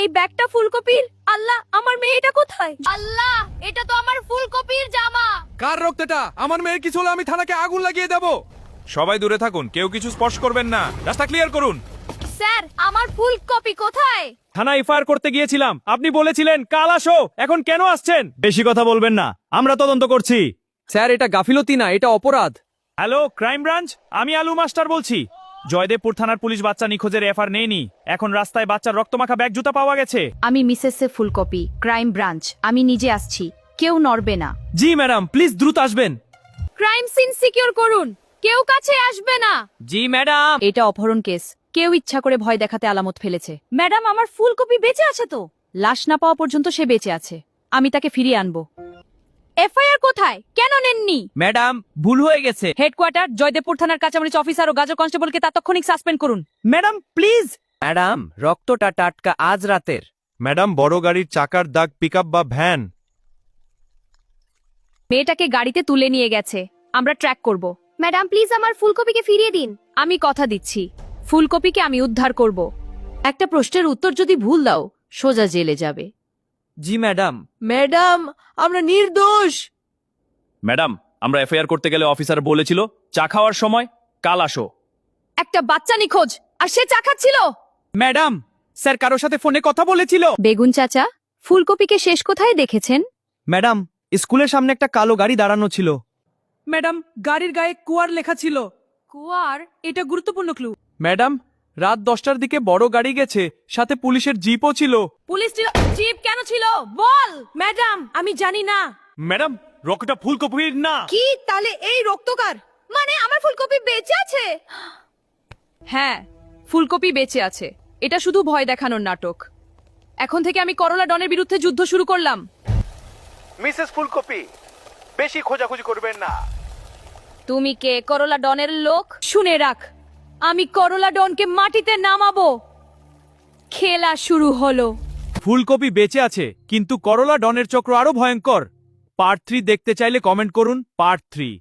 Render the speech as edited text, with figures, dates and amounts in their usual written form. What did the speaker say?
এই ব্যাগটা ফুলকপির। আল্লাহ, আমার মেয়েটা কোথায়? আল্লাহ, এটা তো আমার ফুলকপির জামা। কার রক্ত এটা? আমার মেয়ের কিছু হলে আমি থানাকে আগুন লাগিয়ে দেব। সবাই দূরে থাকুন, কেউ কিছু স্পর্শ করবেন না। রাস্তা ক্লিয়ার করুন। স্যার, আমার ফুলকপি কোথায়? থানা এফআইআর করতে গিয়েছিলাম, আপনি বলেছিলেন কাল আসো, এখন কেন আসছেন? বেশি কথা বলবেন না, আমরা তদন্ত করছি। স্যার, এটা গাফিলতি না, এটা অপরাধ। হ্যালো, ক্রাইম ব্রাঞ্চ, আমি আলু মাস্টার বলছি। জয়দেবপুর থানার পুলিশ বাচ্চা নিখোঁজের এফআইআর নেয়নি। এখন রাস্তায় বাচ্চার রক্তমাখা ব্যাগ জুতা পাওয়া গেছে। আমি মিসেস ফুলকপি, ক্রাইম ব্রাঞ্চ। আমি নিজে আসছি, কেউ নড়বে না। জি ম্যাডাম, প্লিজ দ্রুত আসবেন। ক্রাইম সিন সিকিউর করুন, কেউ কাছে আসবে না। জি ম্যাডাম। এটা অপহরণ কেস, কেউ ইচ্ছা করে ভয় দেখাতে আলামত ফেলেছে। ম্যাডাম, আমার ফুলকপি বেঁচে আছে তো? লাশ না পাওয়া পর্যন্ত সে বেঁচে আছে, আমি তাকে ফিরিয়ে আনবো। এফআইআর কোথায়? কেন নেননি? ম্যাডাম, ভুল হয়ে গেছে। হেডকোয়ার্টার, জয়দেবপুর থানার কাঁচামরিচ অফিসার ও গাজর কনস্টেবলকে তাৎক্ষণিক সাসপেন্ড করুন। Madam please. ম্যাডাম, রক্তটা টাটকা আজ রাতের। ম্যাডাম, বড় গাড়ির চাকার দাগ, পিকআপ বা ভ্যান। মেয়েটাকে গাড়িতে তুলে নিয়ে গেছে, আমরা ট্র্যাক করব। ম্যাডাম, প্লিজ আমার ফুলকপিকে ফিরিয়ে দিন। আমি কথা দিচ্ছি, ফুলকপিকে আমি উদ্ধার করব। একটা প্রশ্নের উত্তর যদি ভুল দাও, সোজা জেলে যাবে। জি ম্যাডাম। ম্যাডাম, আমরা নির্দোষ। ম্যাডাম, আমরা এফআইআর করতে গেলে অফিসার বলেছিল চা খাওয়ার সময় কাল আসো। একটা বাচ্চা নিখোঁজ, আর সে চা খাচ্ছিল। ম্যাডাম, স্যার কারোর সাথে ফোনে কথা বলেছিল। বেগুন চাচা, ফুলকপিকে শেষ কোথায় দেখেছেন? ম্যাডাম, স্কুলের সামনে একটা কালো গাড়ি দাঁড়ানো ছিল। ম্যাডাম, গাড়ির গায়ে কুয়ার লেখা ছিল। কুয়ার? এটা গুরুত্বপূর্ণ ক্লু। ম্যাডাম, রাত 10টার দিকে বড় গাড়ি গেছে, সাথে পুলিশের জিপও ছিল। পুলিশ জিপ কেন ছিল বল। ম্যাডাম, আমি জানি না। ম্যাডাম, রক্তটা ফুলকপির না। কি তাহলে এই রক্তকার? মানে আমার ফুলকপি বেঁচে আছে? হ্যাঁ, ফুলকপি বেঁচে আছে। এটা শুধু ভয় দেখানোর নাটক। এখন থেকে আমি করলা ডনের বিরুদ্ধে যুদ্ধ শুরু করলাম। মিসেস ফুলকপি, বেশি খোঁজাখুঁজি করবেন না। তুমি কে? করলা ডনের লোক? শুনে রাখ, আমি করলা ডনকে মাটিতে নামাবো। খেলা শুরু হলো। ফুলকপি বেঁচে আছে, কিন্তু করলা ডনের চক্র আরো ভয়ঙ্কর। পার্ট 3 দেখতে চাইলে কমেন্ট করুন পার্ট 3।